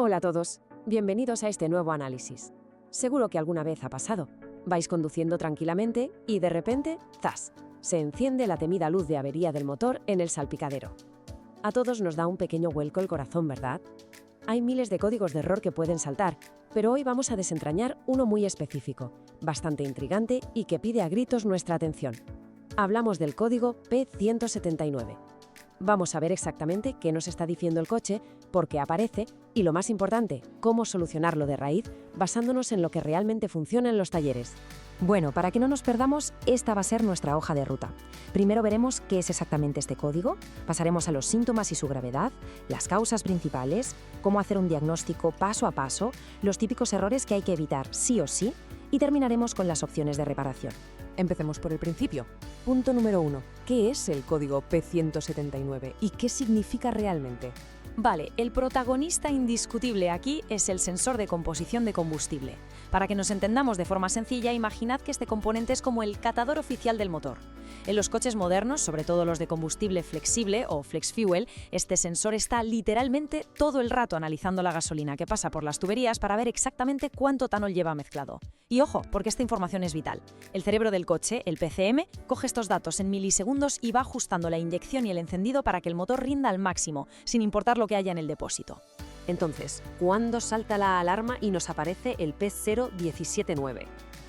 Hola a todos, bienvenidos a este nuevo análisis. Seguro que alguna vez ha pasado. Vais conduciendo tranquilamente y de repente, ¡zas!, se enciende la temida luz de avería del motor en el salpicadero. A todos nos da un pequeño vuelco el corazón, ¿verdad? Hay miles de códigos de error que pueden saltar, pero hoy vamos a desentrañar uno muy específico, bastante intrigante y que pide a gritos nuestra atención. Hablamos del código P179. Vamos a ver exactamente qué nos está diciendo el coche, por qué aparece y, lo más importante, cómo solucionarlo de raíz basándonos en lo que realmente funciona en los talleres. Bueno, para que no nos perdamos, esta va a ser nuestra hoja de ruta. Primero veremos qué es exactamente este código, pasaremos a los síntomas y su gravedad, las causas principales, cómo hacer un diagnóstico paso a paso, los típicos errores que hay que evitar sí o sí y terminaremos con las opciones de reparación. Empecemos por el principio. Punto número 1. ¿Qué es el código P179 y qué significa realmente? Vale, el protagonista indiscutible aquí es el sensor de composición de combustible. Para que nos entendamos de forma sencilla, imaginad que este componente es como el catador oficial del motor. En los coches modernos, sobre todo los de combustible flexible o flex fuel, este sensor está literalmente todo el rato analizando la gasolina que pasa por las tuberías para ver exactamente cuánto etanol lleva mezclado. Y ojo, porque esta información es vital. El cerebro del coche, el PCM, coge estos datos en milisegundos y va ajustando la inyección y el encendido para que el motor rinda al máximo, sin importar lo que haya en el depósito. Entonces, ¿cuándo salta la alarma y nos aparece el P0179?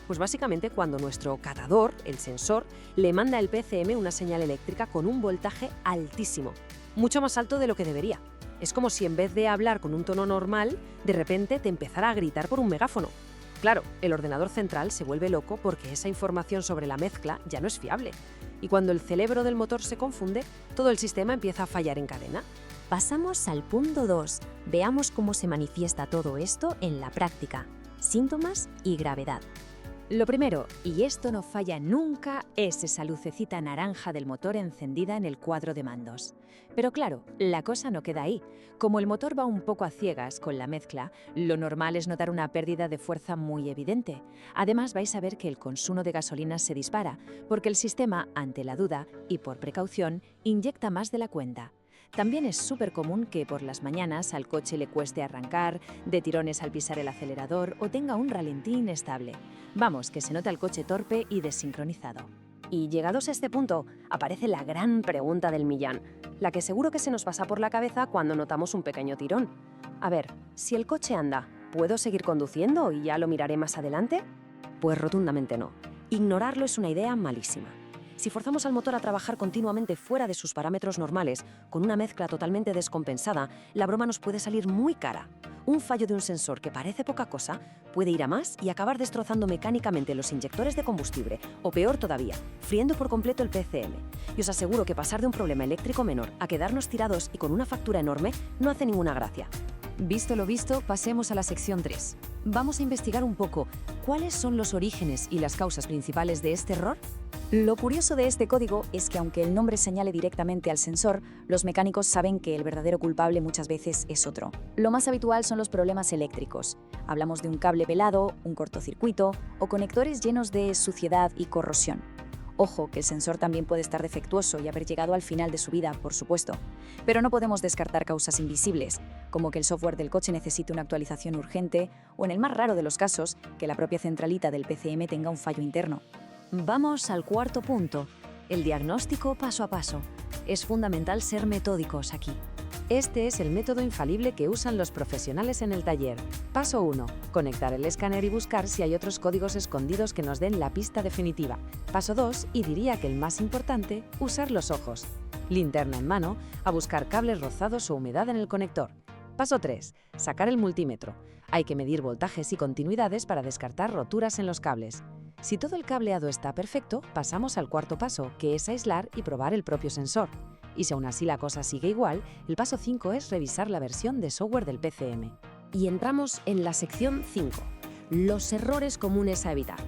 Pues básicamente cuando nuestro catador, el sensor, le manda al PCM una señal eléctrica con un voltaje altísimo, mucho más alto de lo que debería. Es como si en vez de hablar con un tono normal, de repente te empezara a gritar por un megáfono. Claro, el ordenador central se vuelve loco porque esa información sobre la mezcla ya no es fiable. Y cuando el cerebro del motor se confunde, todo el sistema empieza a fallar en cadena. Pasamos al punto 2. Veamos cómo se manifiesta todo esto en la práctica. Síntomas y gravedad. Lo primero, y esto no falla nunca, es esa lucecita naranja del motor encendida en el cuadro de mandos. Pero claro, la cosa no queda ahí. Como el motor va un poco a ciegas con la mezcla, lo normal es notar una pérdida de fuerza muy evidente. Además, vais a ver que el consumo de gasolina se dispara, porque el sistema, ante la duda y por precaución, inyecta más de la cuenta. También es súper común que por las mañanas al coche le cueste arrancar, de tirones al pisar el acelerador o tenga un ralentí inestable. Vamos, que se nota el coche torpe y desincronizado. Y llegados a este punto, aparece la gran pregunta del millón, la que seguro que se nos pasa por la cabeza cuando notamos un pequeño tirón. A ver, si el coche anda, ¿puedo seguir conduciendo y ya lo miraré más adelante? Pues rotundamente no. Ignorarlo es una idea malísima. Si forzamos al motor a trabajar continuamente fuera de sus parámetros normales, con una mezcla totalmente descompensada, la broma nos puede salir muy cara. Un fallo de un sensor que parece poca cosa puede ir a más y acabar destrozando mecánicamente los inyectores de combustible, o peor todavía, friendo por completo el PCM. Y os aseguro que pasar de un problema eléctrico menor a quedarnos tirados y con una factura enorme no hace ninguna gracia. Visto lo visto, pasemos a la sección 3. Vamos a investigar un poco cuáles son los orígenes y las causas principales de este error. Lo curioso de este código es que aunque el nombre señale directamente al sensor, los mecánicos saben que el verdadero culpable muchas veces es otro. Lo más habitual son los problemas eléctricos. Hablamos de un cable pelado, un cortocircuito o conectores llenos de suciedad y corrosión. Ojo, que el sensor también puede estar defectuoso y haber llegado al final de su vida, por supuesto. Pero no podemos descartar causas invisibles, como que el software del coche necesite una actualización urgente o, en el más raro de los casos, que la propia centralita del PCM tenga un fallo interno. Vamos al cuarto punto, el diagnóstico paso a paso. Es fundamental ser metódicos aquí. Este es el método infalible que usan los profesionales en el taller. Paso 1. Conectar el escáner y buscar si hay otros códigos escondidos que nos den la pista definitiva. Paso 2, y diría que el más importante, usar los ojos. Linterna en mano, a buscar cables rozados o humedad en el conector. Paso 3. Sacar el multímetro. Hay que medir voltajes y continuidades para descartar roturas en los cables. Si todo el cableado está perfecto, pasamos al cuarto paso, que es aislar y probar el propio sensor. Y si aún así la cosa sigue igual, el paso 5 es revisar la versión de software del PCM. Y entramos en la sección 5, los errores comunes a evitar.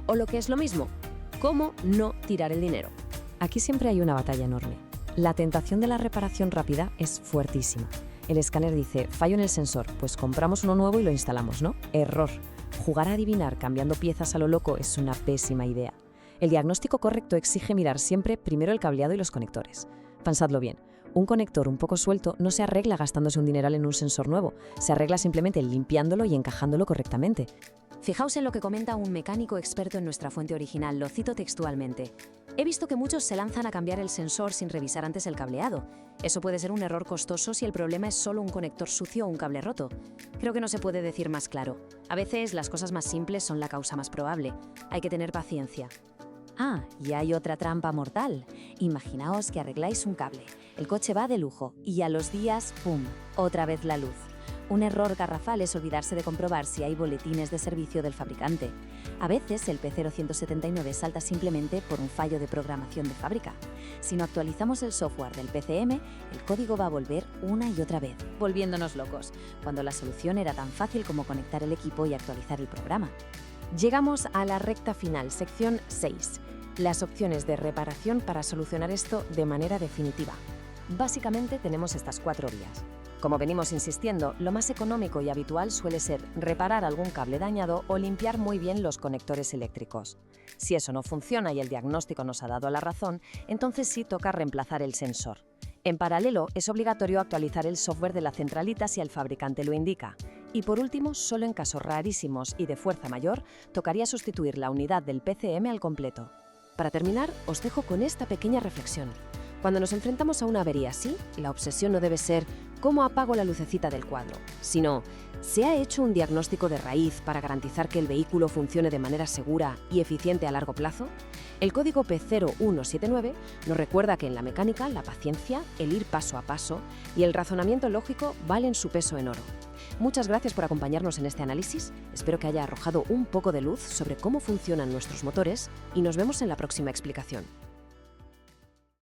O lo que es lo mismo, cómo no tirar el dinero. Aquí siempre hay una batalla enorme. La tentación de la reparación rápida es fuertísima. El escáner dice, fallo en el sensor, pues compramos uno nuevo y lo instalamos, ¿no? Error. Jugar a adivinar cambiando piezas a lo loco es una pésima idea. El diagnóstico correcto exige mirar siempre primero el cableado y los conectores. Pensadlo bien. Un conector un poco suelto no se arregla gastándose un dineral en un sensor nuevo, se arregla simplemente limpiándolo y encajándolo correctamente. Fijaos en lo que comenta un mecánico experto en nuestra fuente original, lo cito textualmente. He visto que muchos se lanzan a cambiar el sensor sin revisar antes el cableado. Eso puede ser un error costoso si el problema es solo un conector sucio o un cable roto. Creo que no se puede decir más claro. A veces las cosas más simples son la causa más probable. Hay que tener paciencia. Ah, y hay otra trampa mortal. Imaginaos que arregláis un cable. El coche va de lujo y a los días, ¡pum!, otra vez la luz. Un error garrafal es olvidarse de comprobar si hay boletines de servicio del fabricante. A veces el P0179 salta simplemente por un fallo de programación de fábrica. Si no actualizamos el software del PCM, el código va a volver una y otra vez, volviéndonos locos, cuando la solución era tan fácil como conectar el equipo y actualizar el programa. Llegamos a la recta final, sección 6. Las opciones de reparación para solucionar esto de manera definitiva. Básicamente tenemos estas 4 vías. Como venimos insistiendo, lo más económico y habitual suele ser reparar algún cable dañado o limpiar muy bien los conectores eléctricos. Si eso no funciona y el diagnóstico nos ha dado la razón, entonces sí toca reemplazar el sensor. En paralelo, es obligatorio actualizar el software de la centralita si el fabricante lo indica. Y por último, solo en casos rarísimos y de fuerza mayor, tocaría sustituir la unidad del PCM al completo. Para terminar, os dejo con esta pequeña reflexión. Cuando nos enfrentamos a una avería así, la obsesión no debe ser ¿cómo apago la lucecita del cuadro?, sino ¿se ha hecho un diagnóstico de raíz para garantizar que el vehículo funcione de manera segura y eficiente a largo plazo? El código P0179 nos recuerda que en la mecánica la paciencia, el ir paso a paso y el razonamiento lógico valen su peso en oro. Muchas gracias por acompañarnos en este análisis, espero que haya arrojado un poco de luz sobre cómo funcionan nuestros motores y nos vemos en la próxima explicación.